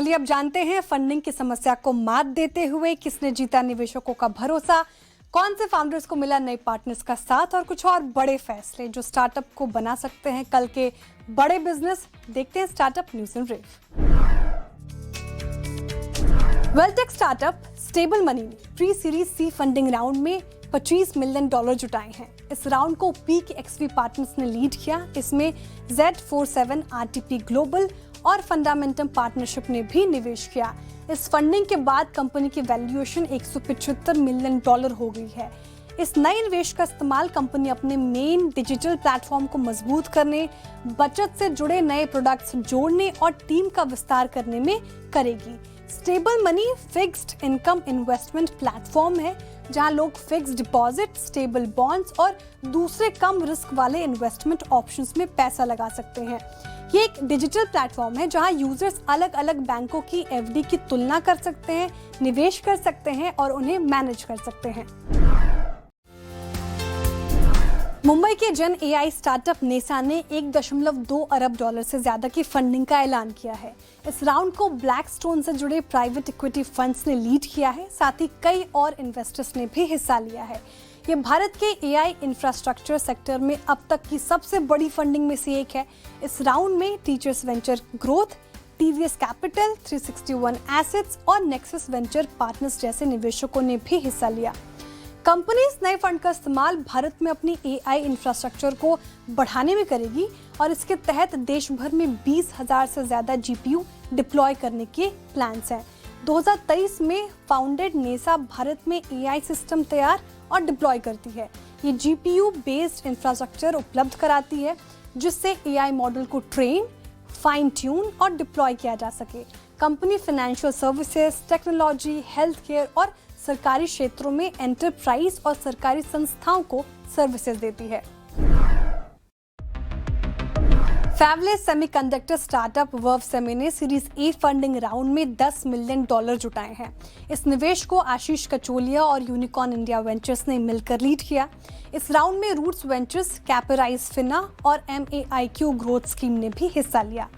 चलिए अब जानते हैं फंडिंग की समस्या को मात देते हुए किसने जीता निवेशकों का भरोसा, कौन से फाउंडर्स को मिला नए पार्टनर्स का साथ और कुछ और बड़े फैसले जो स्टार्टअप को बना सकते हैं कल के बड़े बिजनेस। देखते हैं startup news in brief. Wealthtech startup Stable Money ने pre series C funding round में $25 मिलियन जुटाए हैं। इस राउंड को पीक एक्सवी पार्टनर्स ने लीड किया। इसमें Z47 RTP ग्लोबल और फंडामेंटम पार्टनरशिप ने भी निवेश किया। इस फंडिंग के बाद कंपनी की वैल्यूएशन $175 मिलियन हो गई है। इस नए निवेश का इस्तेमाल कंपनी अपने मेन डिजिटल प्लेटफॉर्म को मजबूत करने, बचत से जुड़े नए प्रोडक्ट्स जोड़ने और टीम का विस्तार करने में करेगी। Stable money fixed income investment platform है जहां लोग फिक्स्ड डिपॉजिट, स्टेबल बॉन्ड्स और दूसरे कम रिस्क वाले इन्वेस्टमेंट ऑप्शंस में पैसा लगा सकते हैं। ये एक डिजिटल प्लेटफॉर्म है जहां यूजर्स अलग अलग बैंकों की एफडी की तुलना कर सकते हैं, निवेश कर सकते हैं और उन्हें मैनेज कर सकते हैं। मुंबई के जन एआई स्टार्टअप नेसा ने $1.2 अरब से ज्यादा की फंडिंग का ऐलान किया है। इस राउंड को ब्लैकस्टोन से जुड़े प्राइवेट इक्विटी फंड्स ने लीड किया है। साथ ही कई और इन्वेस्टर्स ने भी हिस्सा लिया है। ये भारत के एआई इंफ्रास्ट्रक्चर सेक्टर में अब तक की सबसे बड़ी फंडिंग में से एक है। इस राउंड में teachers venture growth, TVS capital, 361 assets और नेक्सस वेंचर पार्टनर्स जैसे निवेशकों ने भी हिस्सा लिया। कंपनी इस नए फंड का इस्तेमाल भारत में अपनी एआई इंफ्रास्ट्रक्चर को बढ़ाने में करेगी और इसके तहत देश भर में 20,000 से ज्यादा जीपीयू डिप्लॉय करने के प्लान्स हैं। 2023 में फाउंडेड नेसा भारत में एआई सिस्टम तैयार और डिप्लॉय करती है। ये जीपीयू बेस्ड इंफ्रास्ट्रक्चर उपलब्ध कराती है जिससे एआई मॉडल को ट्रेन, फाइन ट्यून और डिप्लॉय किया जा सके। Company financial services, technology, health care और सरकारी क्षेत्रों में एंटरप्राइज और सरकारी संस्थाओं को सर्विसेज देती है। फैबलेस सेमीकंडक्टर स्टार्टअप वर्वसेमी ने सीरीज ए फंडिंग राउंड में $10 मिलियन जुटाए हैं। इस निवेश को आशीष कचोलिया और यूनिकॉर्न इंडिया वेंचर्स ने मिलकर लीड किया। इस राउंड में रूट्स वेंचर्स, कैपराइज फिना और MAIQ ग्रोथ स्कीम ने भी हिस्सा लिया।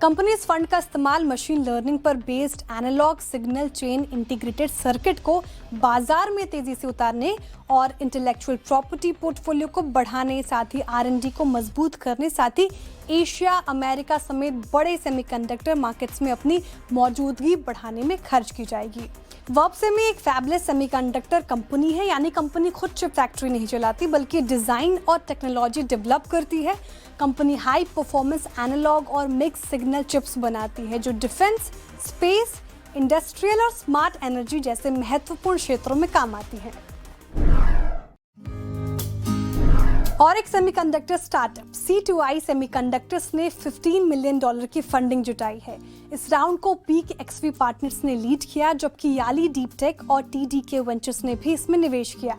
कंपनी इस फंड का इस्तेमाल मशीन लर्निंग पर based analogue signal chain integrated circuit को बाजार में तेजी से उतारने और इंटेलेक्चुअल प्रॉपर्टी पोर्टफोलियो को बढ़ाने, साथ ही R&D को मजबूत करने, साथ ही एशिया, अमेरिका समेत बड़े सेमीकंडक्टर मार्केट्स में अपनी मौजूदगी बढ़ाने में खर्च की जाएगी। वर्वसेमी एक फैबलेस सेमीकंडक्टर कंपनी है, यानी कंपनी खुद चिप फैक्ट्री नहीं चलाती बल्कि डिजाइन और टेक्नोलॉजी डेवलप करती है। कंपनी हाई परफॉर्मेंस एनालॉग और मिक्स सिग्नल चिप्स बनाती है जो डिफेंस, स्पेस, इंडस्ट्रियल और स्मार्ट एनर्जी जैसे महत्वपूर्ण क्षेत्रों में काम आती है। और एक सेमीकंडक्टर स्टार्टअप C2I सेमीकंडक्टर्स ने $15 मिलियन की फंडिंग जुटाई है। इस राउंड को पीक एक्सवी पार्टनर्स ने लीड किया, जबकि याली डीप टेक और TDK वेंचर्स ने भी इसमें निवेश किया।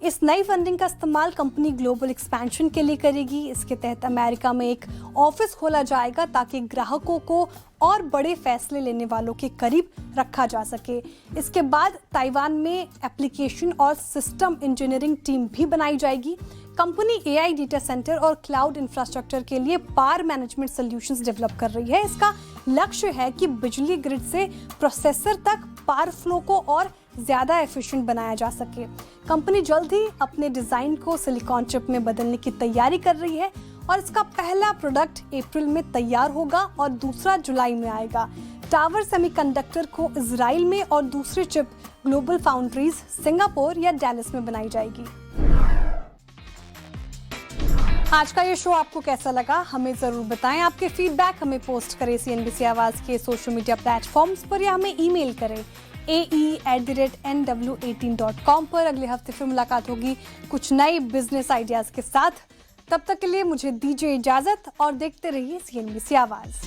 इस नई फंडिंग का इस्तेमाल कंपनी ग्लोबल एक्सपेंशन के लिए करेगी। इसके तहत अमेरिका में एक ऑफिस खोला जाएगा ताकि ग्राहकों को और बड़े फैसले लेने वालों के करीब रखा जा सके। इसके बाद ताइवान में एप्लीकेशन और सिस्टम इंजीनियरिंग टीम भी बनाई जाएगी। कंपनी एआई डेटा सेंटर और क्लाउड इंफ्रास्ट्रक्चर के लिए पावर मैनेजमेंट सॉल्यूशंस डेवलप कर रही है। इसका लक्ष्य है कि बिजली ग्रिड से प्रोसेसर तक पावर फ्लो को और ज्यादा एफिशिएंट बनाया जा सके। कंपनी जल्द ही अपने डिजाइन को सिलिकॉन चिप में बदलने की तैयारी कर रही है और इसका पहला प्रोडक्ट अप्रैल में तैयार होगा और दूसरा जुलाई में आएगा। टावर सेमीकंडक्टर को इजराइल में और दूसरी चिप ग्लोबल फाउंड्रीज सिंगापुर या डैलस में बनाई जाएगी। आज का ये शो आपको कैसा लगा हमें जरूर बताएं। आपके फीडबैक हमें पोस्ट करें CNBC आवाज के सोशल मीडिया प्लेटफॉर्म्स पर या हमें ईमेल करें ae@nw18.com पर। अगले हफ्ते फिर मुलाकात होगी कुछ नए बिजनेस आइडियाज के साथ। तब तक के लिए मुझे दीजिए इजाजत और देखते रहिए CNBC आवाज।